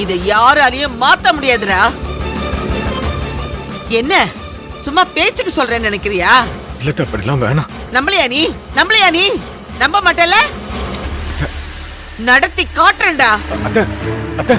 இதை யாராலையும் மாத்த முடியாதுடா. என்ன சும்மா பேச்சுக்கு சொல்றேன்னு நினைக்கிறியா? இல்ல அப்படிலாம் வேணாம். நம்மளையா நீ நம்ப மாட்டல? நடத்தி காட்டுறேன்டா. அத்தை அத்தை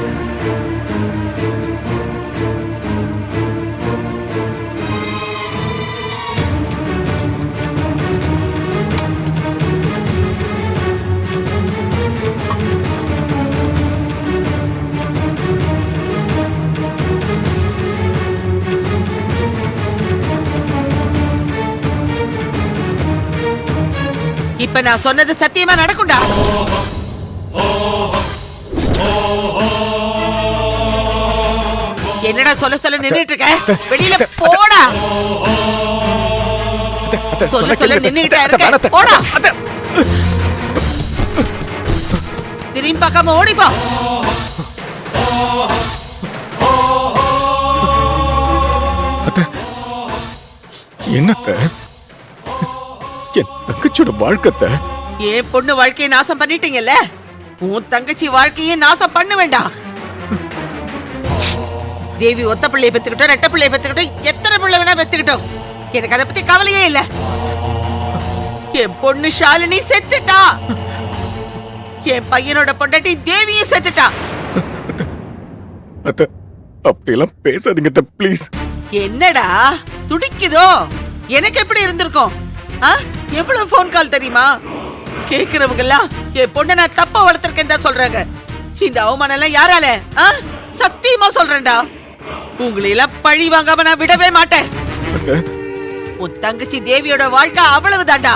இப்ப நான் சொன்னது சத்தியமா நடக்கும்டா. என்னடா சொல்ல நின்னுட்டு இருக்க? வெளியில போடா. சொல்ல நின்னுட்டே இருக்க. போடா. திரும்பி பார்க்காம ஓடி போ. என்னத்த என் தங்கச்சியோட வாழ்க்கை, என் பொண்ணு வாழ்க்கையை நாசம் பண்ணிட்டீங்கல்ல, உன் தங்கச்சி வாழ்க்கையை நாசம் பண்ண வேண்டாம். தேவி ஒத்த பிள்ளைய பெத்துக்கிட்டோம், ரெட்ட பிள்ளைய பெத்துக்கிட்டோம், எத்தனை பிள்ளை வேணா பெத்துக்கிட்டோம், எனக்கு அதை பத்தி கவலையே இல்ல. என் பொண்ணு ஷாலினி செத்துட்டா, என் பையனோட பொண்டாட்டி தேவியும் செத்துட்டா. அப்படியெல்லாம் பேசாதீங்க ப்ளீஸ். என்னடா துடிக்குதோ? எனக்கு எப்படி இருந்திருக்கும்? எவ்வளவு போன் கால் தெரியுமா? கேக்குறவங்க எல்லாம் என் பொண்ணை நான் தப்பா வளர்த்திருக்கேன் தான் சொல்றாங்க. இந்த அவமானம் எல்லாம் யாரால? சத்தியமா சொல்றேன்டா, உங்களை எல்லாம் பழி வாங்காம நான் விடவே மாட்டேன். உன் தங்கச்சி தேவியோட வாழ்க்கை அவ்வளவுதான்டா.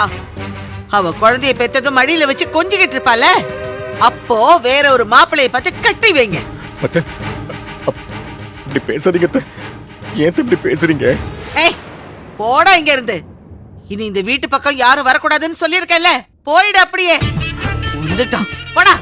அவ குழந்தைய பெத்ததும் மடியில வச்சு கொஞ்சிக்கிட்டு இருப்பால, அப்போ வேற ஒரு மாப்பிள்ளைய பார்த்து கட்டி வைங்க. இப்படி பேசாதீங்க. ஏன் இப்படி பேசுறீங்க? போடா இங்க இருந்து. இனி இந்த வீட்டு பக்கம் யாரும் வரக்கூடாதுன்னு சொல்லியிருக்கேன்ல, போயிடு. அப்படியே வந்துட்டான். போடா.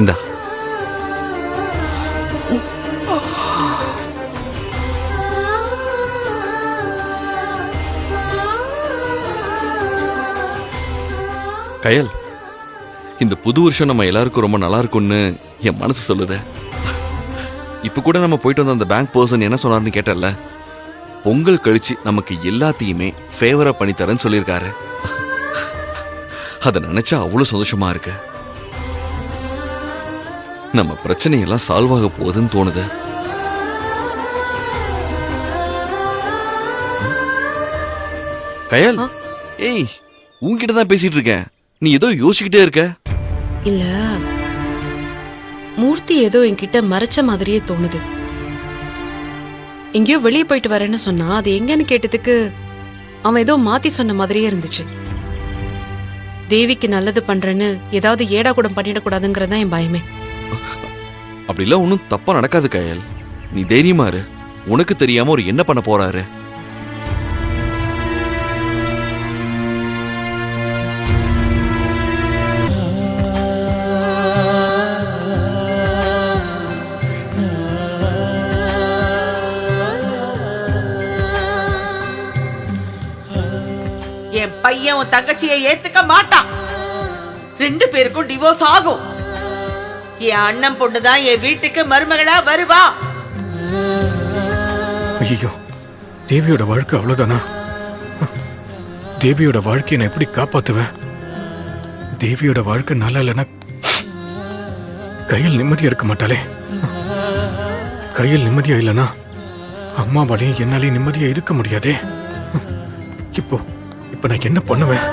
இந்தா. கயல், இந்த புது வருஷம் நம்ம எல்லாருக்கும் ரொம்ப நல்லா இருக்கும்னு என் மனசு சொல்லுது. இப்ப கூட நம்ம போயிட்டு வந்த அந்த பேங்க் பர்சன் என்ன சொன்னார்னு கேட்டல, பொங்கல் கழிச்சு நமக்கு எல்லாத்தையுமே ஃபேவரா பண்ணி தரேன்னு சொல்லியிருக்காரு. அதை நினைச்சா அவ்வளவு சந்தோஷமா இருக்கு. நம்ம பிரச்சனையெல்லாம் சால்வ் ஆக போகுதுன்னு தோணுது. கயல், ஏய், உன்கிட்ட தான் பேசிட்டு இருக்கேன். நீ ஏதோ யோசிச்சுக்கிட்டே இருக்க. இல்ல, மூர்த்தி ஏதோ என்கிட்ட மறைச்ச மாதிரியே தோணுது. எங்கேயோ வெளியே போயிட்டு வரேன்னு சொன்னா, அது எங்கன்னு கேட்டதுக்கு அவன் ஏதோ மாத்தி சொன்ன மாதிரியே இருந்துச்சு. தேவிக்கு நல்லது பண்றேன்னு ஏதாவது ஏடா கூட பண்ணிடக்கூடாதுங்கிறதா என் பயமே. அப்படிலாம் ஒன்னும் தப்பா நடக்காது கயல். நீ தைரியமா இரு. உனக்கு தெரியாம ஒரு என்ன பண்ண போறாரு. என் பையன் உன் தங்கச்சியை ஏத்துக்க மாட்டான். 2 பேருக்கும் டிவோர்ஸ் ஆகும். என் அண்ணன் பொண்ணுதான் என் வீட்டுக்கு மருமகளா வருவா. ஐயோ, தேவியோட வாழ்க்கை அவ்வளவுதானா? தேவியோட வாழ்க்கையை நான் எப்படி காப்பாத்துவேன்? தேவியோட வாழ்க்கை நல்லா இல்லைன்னா கையில் நிம்மதியா இருக்க மாட்டாளே. கையில் நிம்மதியா இல்லைன்னா அம்மாவாலையும் என்னாலையும் நிம்மதியா இருக்க முடியாதே. இப்போ நான் என்ன பண்ணுவேன்?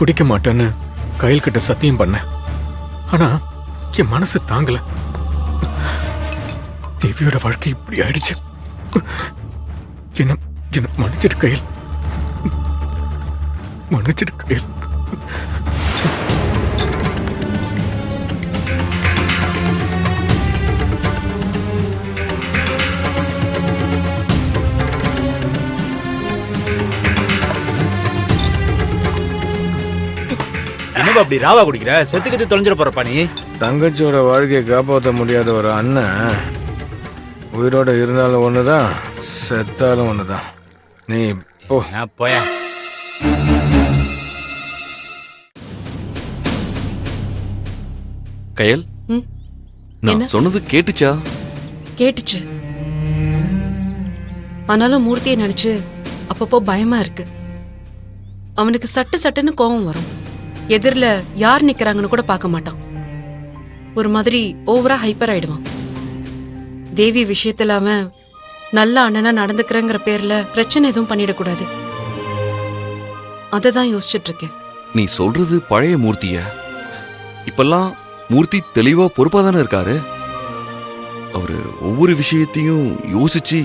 குடிக்க மாட்டேன்னு கையில் கிட்ட சத்தியம் பண்ணேன். ஆனா என் மனசு தாங்கல. தேவியோட வாழ்க்கை இப்படி ஆயிடுச்சு. என்ன என்ன மன்னிச்சிட்டு கையில், மன்னிச்சிட்டு கையில். என்னப்பா அப்படி ராவா குடிக்கிற? செத்துக்கிட்டு தொலைஞ்சிட போறப்பா நீ. தங்கச்சியோட வாழ்க்கையை காப்பாற்ற முடியாத ஒரு அண்ணன் உயிரோட இருந்தாலும் ஒண்ணுதான், செத்தாலும் ஒண்ணுதான். நீ போ. நான் போயா. கயல், ம், நான் என்ன? சொன்னது கேட்டுச்சா? கேட்டுச்சு. ஆனாலும் மூர்த்தியை நினைச்சு அப்பப்போ பயமா இருக்கு. அவனுக்கு சட்டு சட்டுன்னு கோபம் வரும். எதிரில யார் நிக்கிறாங்கன்னு கூட பார்க்க மாட்டான். ஒரு மாதிரி ஓவரா ஹைப்பர் ஆயிடுவான். தேவி விஷயத்துல அவன் நல்ல அண்ணனா நடந்துக்கிறேங்கிற பேர்ல பிரச்சனை எதுவும் பண்ணிடக்கூடாது. அததான் யோசிச்சுட்டு இருக்கேன். நீ சொல்றது பழைய மூர்த்திய. இப்பெல்லாம் மூர்த்தி தெளிவா பொறுப்பா தானே இருக்காரு. அவரு ஒவ்வொரு விஷயத்தையும் யோசிச்சு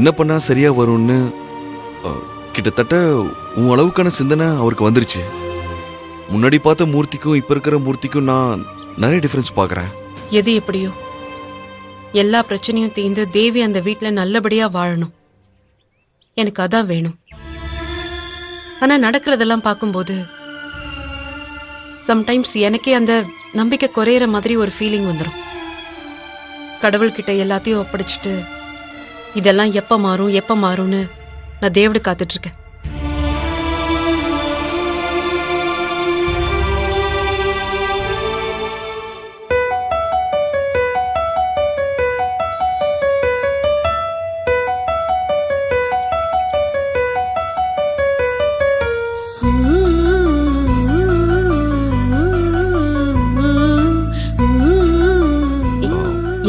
என்ன பண்ணா சரியா வரும்னு கிட்டத்தட்ட உன் அளவுக்கான சிந்தனை அவருக்கு வந்துருச்சு. முன்னாடி பார்த்த மூர்த்திக்கும் இப்ப இருக்கிற மூர்த்திக்கும் நான் நிறைய டிஃபரன்ஸ் பார்க்கறேன். எது எப்படியோ எல்லா பிரச்சனையும் தீர்ந்து தேவி அந்த வீட்ல நல்லபடியா வாழணும். எனக்கு அதான் வேணும். ஆனா நடக்கிறதெல்லாம் பார்க்கும்போது சம்டைம்ஸ் எனக்கே அந்த நம்பிக்கை குறையிற மாதிரி ஒரு ஃபீலிங் வந்துடும். கடவுள்கிட்ட எல்லாத்தையும் ஒப்படைச்சிட்டு இதெல்லாம் எப்ப மாறும் எப்ப மாறும்னு நான் தேவடு காத்துட்டு இருக்கேன்.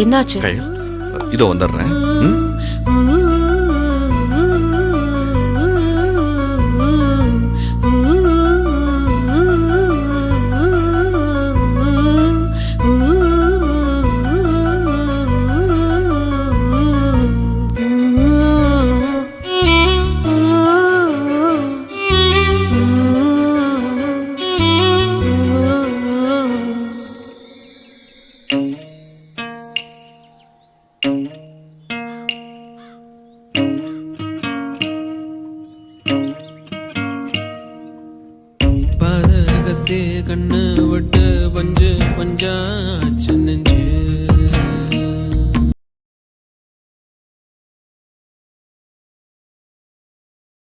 என்னாச்சு? கயல், இதோ வந்துடுறேன். ம்? பாதகத்தே கண்ணு விட்டு பஞ்சு பஞ்சாச்சு நெஞ்சு